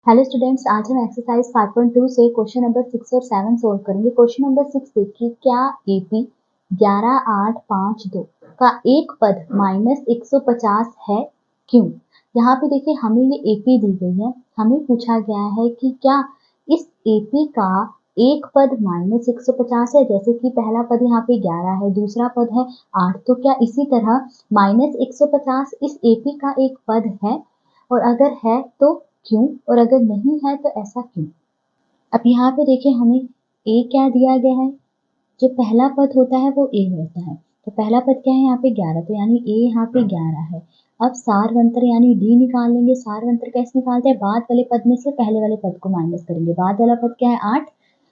Hello students, आज हम exercise 5.2 से क्वेश्चन नंबर 6 और 7 सोल्व करेंगे। क्वेश्चन नंबर 6 देखिए, क्या एपी 11852 का एक पद -150 है, क्यों? यहाँ पे देखिए हमें ये एपी दी गई है, हमें पूछा गया है कि क्या इस एपी का एक पद -150 है, जैसे कि पहला पद यहाँ पे 11 है, दूसरा पद है 8, तो क्या इसी तरह -150 इस एपी का एक पद है, और अगर है तो क्यों, और अगर नहीं है तो ऐसा क्यों? अब यहाँ पे देखिए हमें ए क्या दिया गया है, जो पहला पद होता है वो ए होता है। तो पहला पद क्या है यहाँ पे 11, तो यानी ए यहाँ पे 11 है। अब सारवंतर यानी डी निकाल लेंगे। सारवंतर कैसे निकालते हैं, बाद वाले पद में से पहले वाले पद को माइनस करेंगे। बाद वाला पद क्या है 8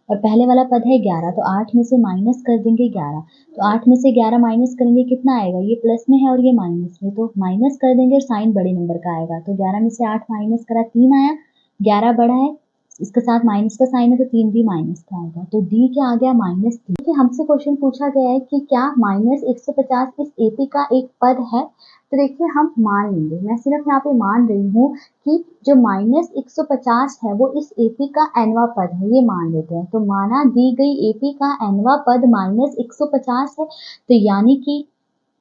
और पहले वाला पद है 11, तो 8 में से माइनस कर देंगे 11। तो 8 में से 11 माइनस करेंगे, कितना आएगा, ये प्लस में है और ये माइनस में, तो माइनस कर देंगे और साइन बड़े नंबर का आएगा। तो 11 में से 8 माइनस करा 3 आया, 11 बड़ा है, इसके साथ माइनस का साइन है तो 3 भी माइनस का आएगा, तो डी क्या आ गया -3। देखिए हमसे क्वेश्चन पूछा गया है कि क्या -150 इस एपी का एक पद है, तो देखिए हम मान लेंगे, मैं सिर्फ यहाँ पे मान रही हूँ कि जो -150 है वो इस एपी का एनवा पद है, ये मान लेते हैं। तो माना दी गई एपी का एनवा पद -150 है, तो यानी कि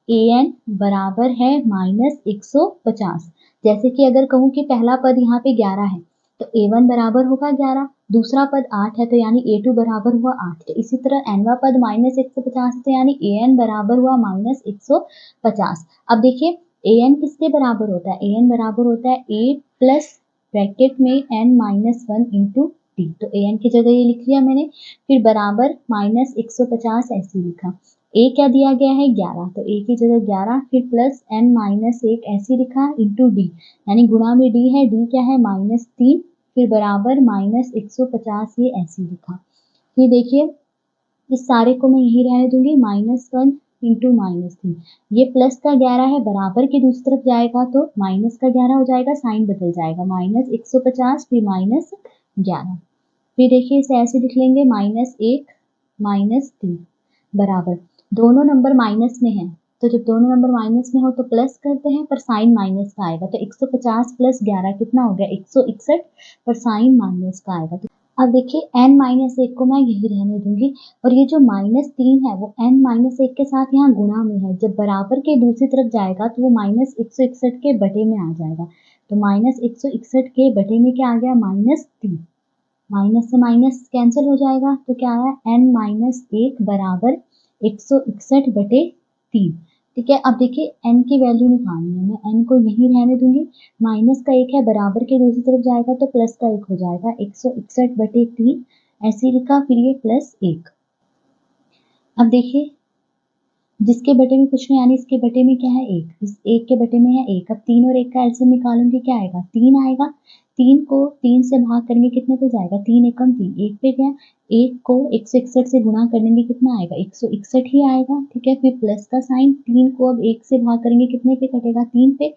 an बराबर है -150। जैसे कि अगर कहूँ कि पहला पद यहाँ पे 11 है, तो a1 बराबर होगा 11, दूसरा पद 8 है, तो यानी a2 बराबर हुआ 8। तो इसी तरह nवा पद -150 है, तो यानी an बराबर हुआ -150। अब देखिए an किसके बराबर होता है, an बराबर होता है a प्लस ब्रैकेट में n-1 इंटू टी। तो an की जगह ये लिख लिया मैंने, फिर बराबर -150 ऐसे लिखा। ए क्या दिया गया है 11, तो ए की जगह 11, फिर प्लस n-1 ऐसे लिखा इंटू डी, यानी गुणा में डी है, डी क्या है -3, फिर बराबर -150 ये ऐसे लिखा। फिर देखिए इस सारे को मैं यही रहने दूंगी, -1 इंटू -3, ये प्लस का 11 है, बराबर की दूसरी तरफ जाएगा तो माइनस का 11 हो जाएगा, साइन बदल जाएगा, -150 फिर -11। फिर देखिए इसे ऐसे लिख लेंगे, -1 -3 बराबर, दोनों नंबर माइनस में है, तो जब दोनों नंबर माइनस में हो तो प्लस करते हैं, पर साइन माइनस का आएगा, तो 150 प्लस 11 कितना हो गया 161, पर साइन माइनस का आएगा। तो अब देखिए n-1 को मैं यही रहने दूंगी, और ये जो -3 है वो n-1 के साथ यहाँ गुणा में है, जब बराबर के दूसरी तरफ जाएगा तो वो -161 के बटे में आ जाएगा, तो -161 के बटे में क्या आ गया -3, माइनस से माइनस कैंसिल हो जाएगा, तो क्या आया n-1 बराबर 161/3। ठीक है, अब देखिए n की वैल्यू निकालनी है, मैं n को यही रहने दूंगी, माइनस का 1 है, बराबर के दूसरी तरफ जाएगा तो प्लस का 1 हो जाएगा, 161/3 ऐसे लिखा, फिर ये +1। अब देखिए जिसके बटे में कुछ नहीं, यानी इसके बटे में क्या है 1, इस 1 के बटे में है 1। अब 3 और 1 का एलसीएम निकालूंगी, क्या आएगा 3 आएगा, 3 को 3 से भाग करेंगे कितने पे जाएगा, 3 एकम 3, 1 पे गया, 1 को 161 से गुणा करेंगे कितना आएगा 161 ही आएगा। ठीक है, फिर प्लस का साइन, 3 को अब 1 से भाग करेंगे कितने पे कटेगा 3 पे,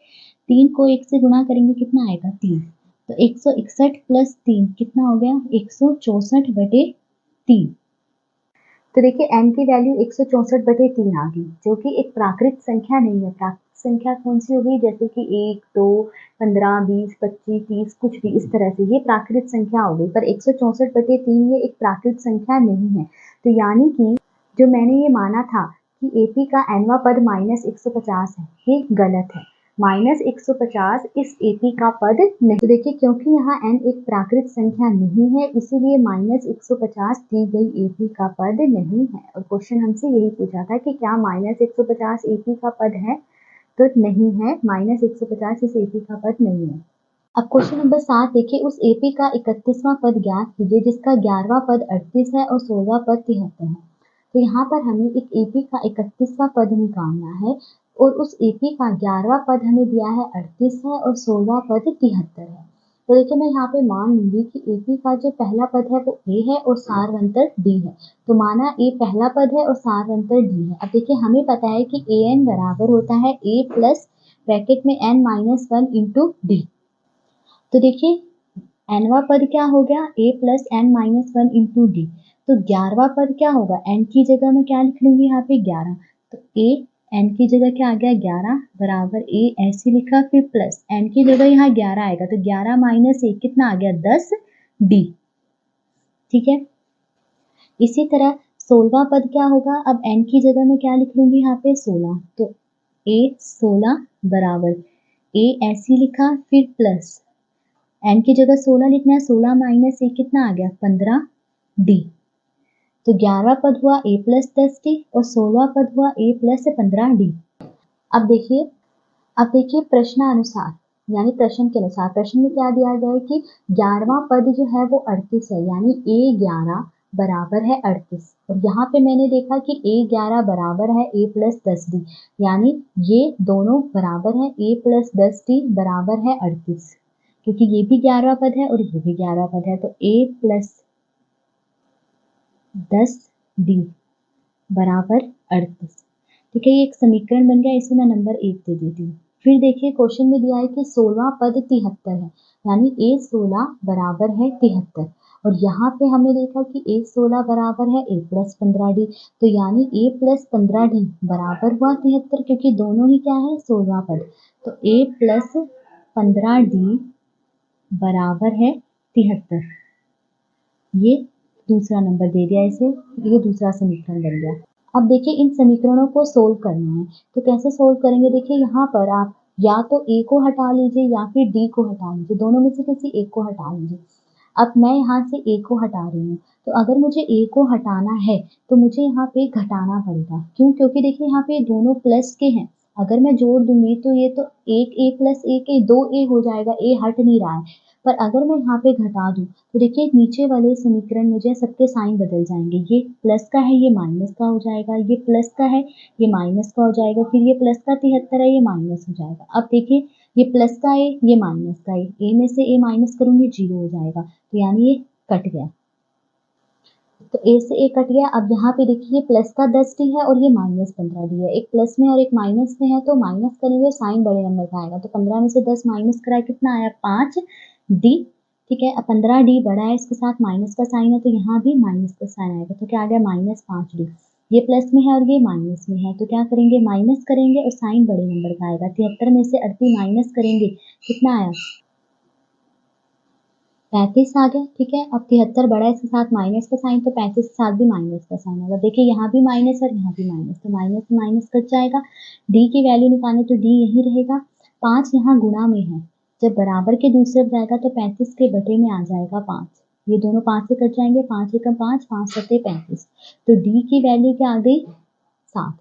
3 को 1 से गुणा करेंगे कितना आएगा 3, तो 161 प्लस 3 कितना हो गया 164/3। तो देखिए n की वैल्यू 164/3 आ गई, जो कि एक प्राकृत संख्या नहीं है। प्राकृत संख्या कौन सी हो गई, जैसे कि 1, 2, 15, 20, 25, 30, कुछ भी इस तरह से, ये प्राकृत संख्या हो गई, पर 164/3 ये एक प्राकृत संख्या नहीं है। तो यानी कि जो मैंने ये माना था कि एपी का nवा पद -150 है, ये गलत है। -150 इस एपी का पद नहीं। तो देखिए क्योंकि यहाँ n एक प्राकृत संख्या नहीं है, इसीलिए -150 दी गई एपी का पद नहीं है। और क्वेश्चन हमसे यही पूछा था कि क्या -150 एपी का पद है, तो नहीं है, -150 इस एपी का पद नहीं है। अब क्वेश्चन नंबर 7 देखिए, उस एपी का 31वां पद ज्ञात कीजिए जिसका 11वां पद 38 है और 16वां पद 73 है। तो यहाँ पर हमें एक एपी का 31वां पद निकालना है, और उस एपी का 11वां पद हमें दिया है 38 है और 16वां पद 73 है। तो देखिए मैं यहाँ पे मान लूंगी कि एपी का जो पहला पद है वो ए है और सारवंतर डी है, तो माना ए पहला पद है और सारवंतर डी है। अब देखिए हमें पता है कि ए एन बराबर होता है ए प्लस ब्रैकेट में n-1 इंटू डी। तो देखिए nवा पद क्या हो गया a plus n-1 into D, तो 11वां पद क्या होगा, n की जगह मैं क्या लिख लूंगी यहाँ पे 11, तो a एन की जगह क्या आ गया 11 बराबर ए ऐसे लिखा, फिर प्लस एन की जगह यहाँ 11 आएगा तो 11 माइनस 1 कितना आ गया 10 डी। ठीक है, इसी तरह 16वां पद क्या होगा, अब एन की जगह में क्या लिख लूंगी यहाँ पे 16, तो ए 16 बराबर ए ऐसे लिखा, फिर प्लस एन की जगह 16 लिखना है, 16 माइनस ए कितना आ गया 15 डी। तो 11वां पद हुआ ए प्लस 10 डी और 16वां पद हुआ ए प्लस 15 डी। अब देखिए प्रश्नानुसार यानी प्रश्न के अनुसार, प्रश्न में क्या दिया गया है कि 11वां पद जो है वो 38 है, यानी ए 11 बराबर है 38। और यहाँ पे मैंने देखा कि ए 11 बराबर है ए प्लस 10 डी, यानी ये दोनों बराबर है, ए प्लस 10 डी बराबर है 38, क्योंकि ये भी 11वां पद है और ये भी 11वां पद है, तो ए प्लस 10 डी बराबर 38। ठीक है, ये एक समीकरण बन गया, इसे मैं नंबर 1 दे देती हूँ। फिर देखिए क्वेश्चन में दिया है कि 16वां पद 73 है, यानी ए 16 बराबर है 73, और यहाँ पे हमने देखा कि ए 16 बराबर है ए प्लस 15 डी, तो यानी ए प्लस 15 डी बराबर हुआ 73, क्योंकि दोनों ही क्या है 16वां पद, तो ए प्लस 15 डी बराबर है 73। ये दूसरा नंबर दे दिया इसे, ये दूसरा समीकरण बन गया। अब देखिए इन समीकरणों को सोल्व करना है, तो कैसे सोल्व करेंगे, देखिए यहाँ पर आप या तो ए को हटा लीजिए या फिर डी को हटा लीजिए, दोनों में से किसी एक को हटा लीजिए। अब मैं यहाँ से ए को हटा रही हूँ, तो अगर मुझे ए को हटाना है तो मुझे यहाँ पे घटाना पड़ेगा, क्यों, क्योंकि देखिए यहाँ पे दोनों प्लस के हैं, अगर मैं जोड़ दूंगी तो ये तो एक ए प्लस एक ए 2 ए हो जाएगा, ए हट नहीं रहा है, पर अगर मैं यहाँ पे घटा दूं तो देखिए नीचे वाले समीकरण मुझे सबके साइन बदल जाएंगे, ये प्लस का है ये माइनस का हो जाएगा, ये प्लस का है ये माइनस का हो जाएगा, फिर ये प्लस का 73 है ये माइनस हो जाएगा। अब देखिए ये प्लस का है ये माइनस का है, ए में से ए माइनस करूंगी 0 हो जाएगा, तो यानी ये कट गया, तो ए से ए कट गया। अब यहाँ पे देखिए प्लस का 10 डी है और ये माइनस 15 डी है, एक प्लस में और एक माइनस में है, तो माइनस करेंगे साइन बड़े नंबर का आएगा, तो 15 में से 10 माइनस कराए कितना आया 5 डी। ठीक है, अब 15 डी बड़ा है, इसके साथ माइनस का साइन है, तो यहाँ भी माइनस का साइन आएगा, तो क्या आ गया -5 डी। ये प्लस में है और ये माइनस में है, तो क्या करेंगे माइनस करेंगे और साइन बड़े नंबर का आएगा, 73 में से 38 माइनस करेंगे कितना आया 35 आ गया। ठीक है, अब 73 बड़ा है, इसके साथ माइनस का साइन, तो 35 के साथ भी माइनस का साइन आएगा, देखिए यहाँ भी माइनस और यहाँ भी माइनस, तो माइनस से माइनस कट जाएगा, डी की वैल्यू निकालें तो डी यही रहेगा, 5 यहाँ गुणा में है, जब बराबर के दूसरे जाएगा तो 35 के बटे में आ जाएगा 5, ये दोनों 5 से कट जाएंगे, 5 एकम 5, 5 सत्ते 35, तो डी की वैल्यू क्या आ गई 7।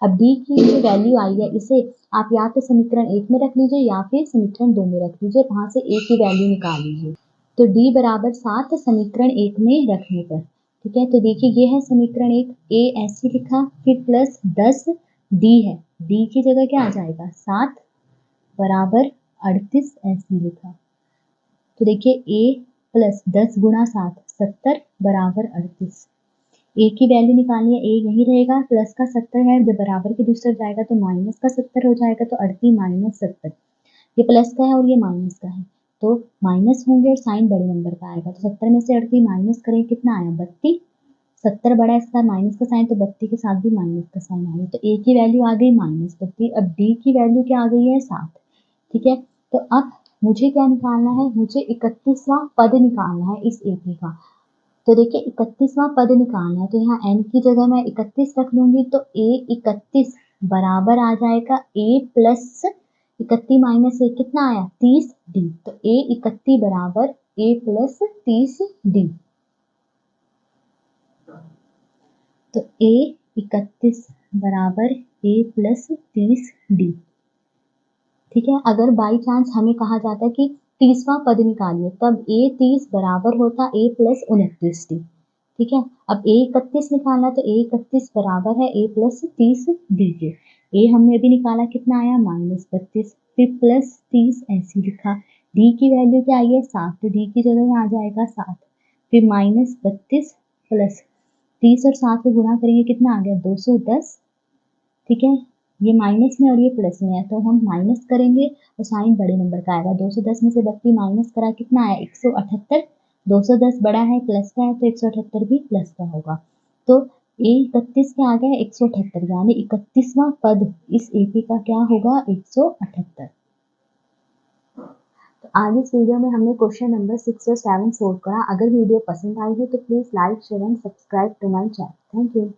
अब डी की जो वैल्यू आई है इसे आप या तो समीकरण 1 में रख लीजिए या फिर समीकरण 2 में रख लीजिए, वहां से ए की वैल्यू निकाल लीजिए, तो d बराबर 7 समीकरण 1 में रखने पर। ठीक है, तो देखिए ये है समीकरण 1, ए ऐसे लिखा, फिर प्लस 10 डी है, डी की जगह क्या आ जाएगा 7 बराबर 38 ऐसे लिखा, तो देखिए ए प्लस 10 गुणा 7 70 बराबर 38, ए की वैल्यू निकालनी है, ए यही रहेगा, प्लस का 70 है, जब बराबर के दूसरे जाएगा तो माइनस का 70 हो जाएगा, तो 38 माइनस 70, ये प्लस का है और ये माइनस का है, तो माइनस होंगे और साइन बड़े नंबर का आएगा, तो 70 में से 38 माइनस करें कितना आया 32, 70 बड़ा है इसका माइनस का साइन, तो 32 के साथ भी माइनस का साइन आ गया, तो ए की वैल्यू आ गई -32, अब डी की वैल्यू क्या आ गई है 7। ठीक है, तो अब मुझे क्या निकालना है, मुझे 31वां पद निकालना है इस एपी का, तो देखिए 31वां पद निकालना है, तो यहाँ n की जगह मैं 31 रख लूंगी, तो ए 31 बराबर आ जाएगा ए प्लस 31 माइनस 1 कितना आया 30 डी, तो ए 31 बराबर ए प्लस 30 डी, तो ए 31 बराबर ए प्लस 30 डी। ठीक है, अगर बाई चांस हमें कहा जाता है कि 30वां पद निकालिए, तब ए 30 बराबर होता ए प्लस 29 डी। ठीक है, अब ए 31 निकालना, तो ए 31 बराबर है ए प्लस 30 डी के, ए हमने अभी निकाला कितना आया -32, फिर प्लस 30 ऐसे लिखा, डी की वैल्यू क्या आई है 7, तो डी की जगह यहाँ आ जाएगा 7, फिर -32 प्लस 30 और 7 को गुणा करेंगे कितना आ गया 210। ठीक है, ये माइनस में और ये प्लस में है, तो हम माइनस करेंगे और साइन बड़े नंबर का आएगा, 210 में से 32 माइनस करा कितना आया 178, 210 बड़ा है प्लस का है, तो 178 भी प्लस का होगा, तो ए 31 क्या आ गया 178 यानी 31वां पद इस एपी का क्या होगा 178। तो आज इस वीडियो में हमने क्वेश्चन नंबर 6 और 7 सोल्व करा। अगर वीडियो पसंद आई हो तो please like share and subscribe to my channel. Thank you.